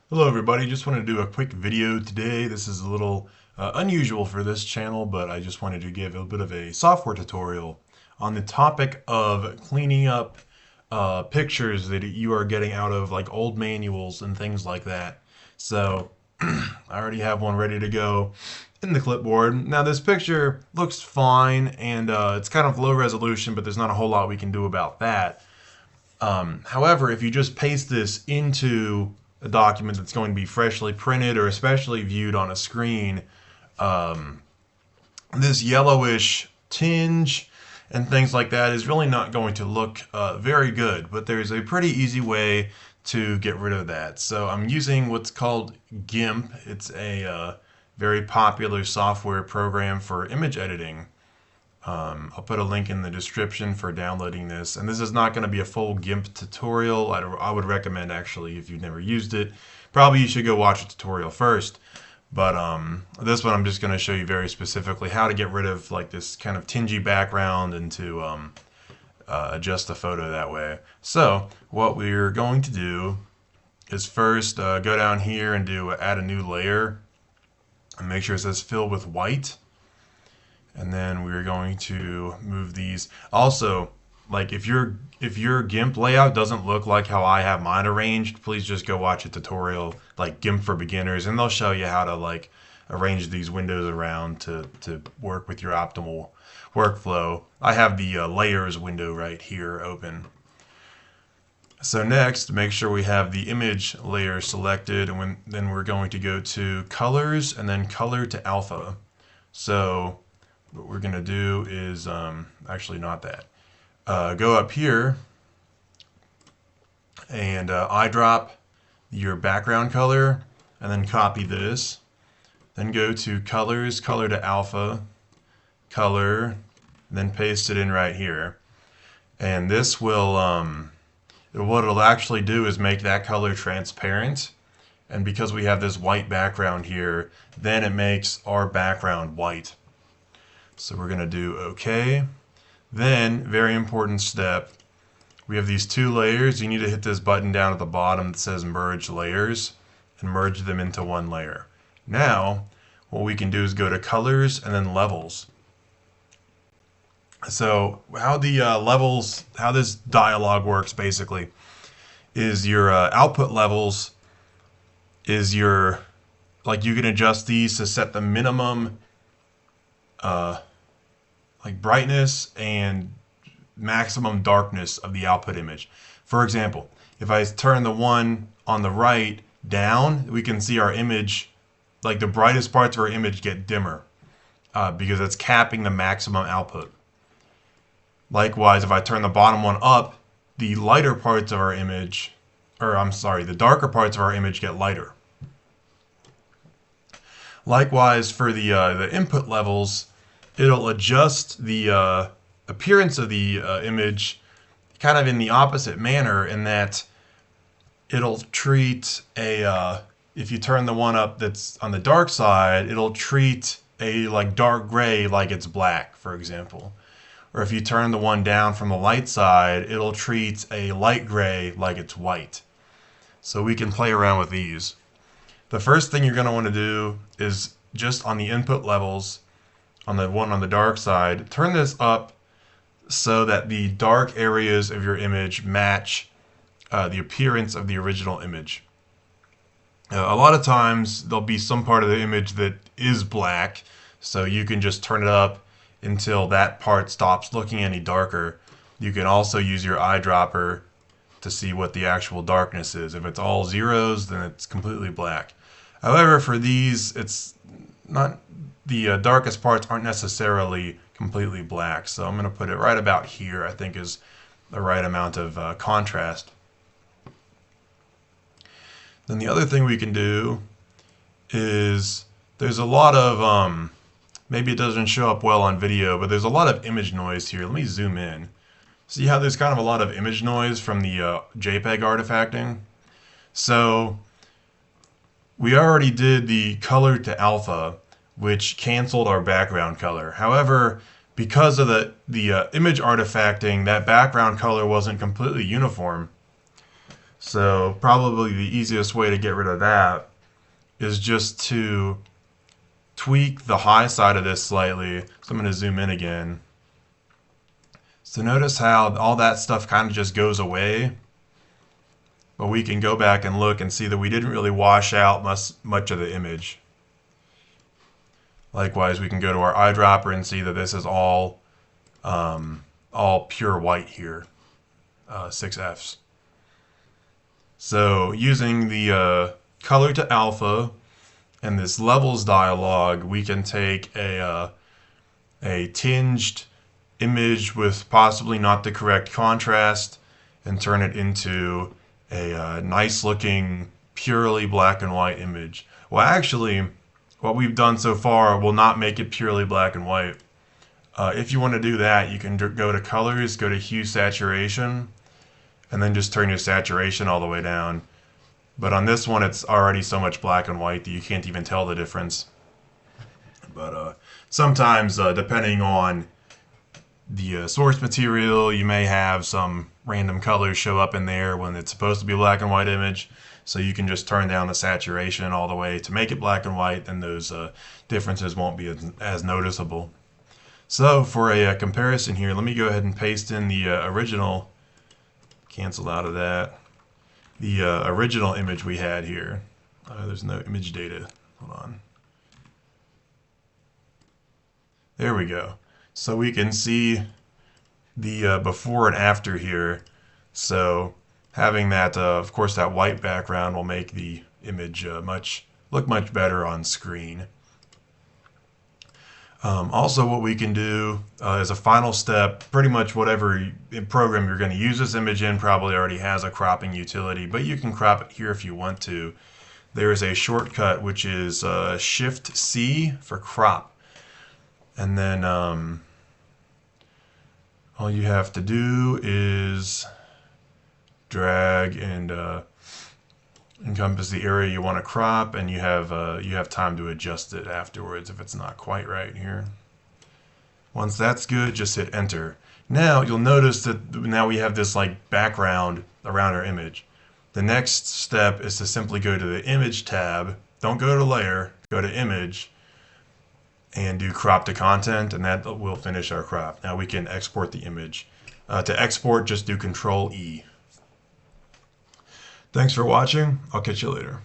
Hello everybody, just wanted to do a quick video today. This is a little unusual for this channel, but I just wanted to give a bit of a software tutorial on the topic of cleaning up pictures that you are getting out of like old manuals and things like that. So I already have one ready to go in the clipboard. Now this picture looks fine and it's kind of low resolution, but there's not a whole lot we can do about that. However, if you just paste this into a document that's going to be freshly printed or especially viewed on a screen, this yellowish tinge and things like that is really not going to look very good. But there's a pretty easy way to get rid of that. So I'm using what's called GIMP. It's a very popular software program for image editing. I'll put a link in the description for downloading this. And this is not going to be a full GIMP tutorial. I would recommend, actually, if you've never used it, probably you should go watch a tutorial first. But this one I'm just going to show you very specifically how to get rid of like this kind of tingy background and to adjust the photo that way. So what we're going to do is first go down here and do add a new layer and make sure it says fill with white. And then we're going to move these. Also, like if your GIMP layout doesn't look like how I have mine arranged, please just go watch a tutorial like GIMP for beginners, and they'll show you how to like arrange these windows around to work with your optimal workflow. I have the layers window right here open. So next, make sure we have the image layer selected, and then we're going to go to colors and then color to alpha. So what we're going to do is, actually not that. Go up here and eyedrop your background color and then copy this. Then go to colors, color to alpha, color, then paste it in right here. And this will, what it'll actually do is make that color transparent. And because we have this white background here, then it makes our background white. So we're going to do OK. Then, very important step, we have these two layers. You need to hit this button down at the bottom that says merge layers and merge them into one layer. Now, what we can do is go to colors and then levels. So how the levels, how this dialog works basically is your output levels is your, like you can adjust these to set the minimum like brightness and maximum darkness of the output image. For example, if I turn the one on the right down, we can see our image, like the brightest parts of our image get dimmer because it's capping the maximum output. Likewise, if I turn the bottom one up, the lighter parts of our image, or I'm sorry, the darker parts of our image get lighter. Likewise, for the input levels, it'll adjust the appearance of the image kind of in the opposite manner, in that it'll treat a, if you turn the one up that's on the dark side, it'll treat a like dark gray like it's black, for example. Or if you turn the one down from the light side, it'll treat a light gray like it's white. So we can play around with these. The first thing you're going to want to do is just on the input levels, on the one on the dark side, turn this up so that the dark areas of your image match the appearance of the original image. A lot of times there'll be some part of the image that is black, so you can just turn it up until that part stops looking any darker. You can also use your eyedropper to see what the actual darkness is. If it's all zeros, then it's completely black. However, for these, it's not, the darkest parts aren't necessarily completely black, so I'm going to put it right about here, I think is the right amount of contrast. Then the other thing we can do is, there's a lot of, maybe it doesn't show up well on video, but there's a lot of image noise here. Let me zoom in. See how there's kind of a lot of image noise from the JPEG artifacting? So we already did the color to alpha, which canceled our background color. However, because of the image artifacting, that background color wasn't completely uniform. So probably the easiest way to get rid of that is just to tweak the high side of this slightly. So I'm going to zoom in again. So notice how all that stuff kind of just goes away. But we can go back and look and see that we didn't really wash out much of the image. Likewise, we can go to our eyedropper and see that this is all pure white here, 6Fs. So using the color to alpha and this levels dialog, we can take a tinged image with possibly not the correct contrast and turn it into a nice looking purely black and white image. Well, actually, what we've done so far will not make it purely black and white. If you want to do that, you can go to colors, go to hue saturation, and then just turn your saturation all the way down. But on this one, it's already so much black and white that you can't even tell the difference. But sometimes, depending on the source material, you may have some random colors show up in there when it's supposed to be a black and white image. So you can just turn down the saturation all the way to make it black and white, and those differences won't be as noticeable. So for a comparison here, let me go ahead and paste in the original, cancel out of that, the original image we had here. There's no image data. Hold on. There we go. So we can see the before and after here. So having that, of course, that white background will make the image look much better on screen. Also, what we can do as a final step, pretty much whatever program you're going to use this image in probably already has a cropping utility, but you can crop it here if you want to. There is a shortcut which is Shift-C for crop. And then all you have to do is drag and encompass the area you want to crop, and you have time to adjust it afterwards if it's not quite right here. Once that's good, just hit enter. Now you'll notice that now we have this like background around our image. The next step is to simply go to the image tab. Don't go to layer, go to image, and do crop to content, and that will finish our crop. Now we can export the image. To export, just do Control E. Thanks for watching. I'll catch you later.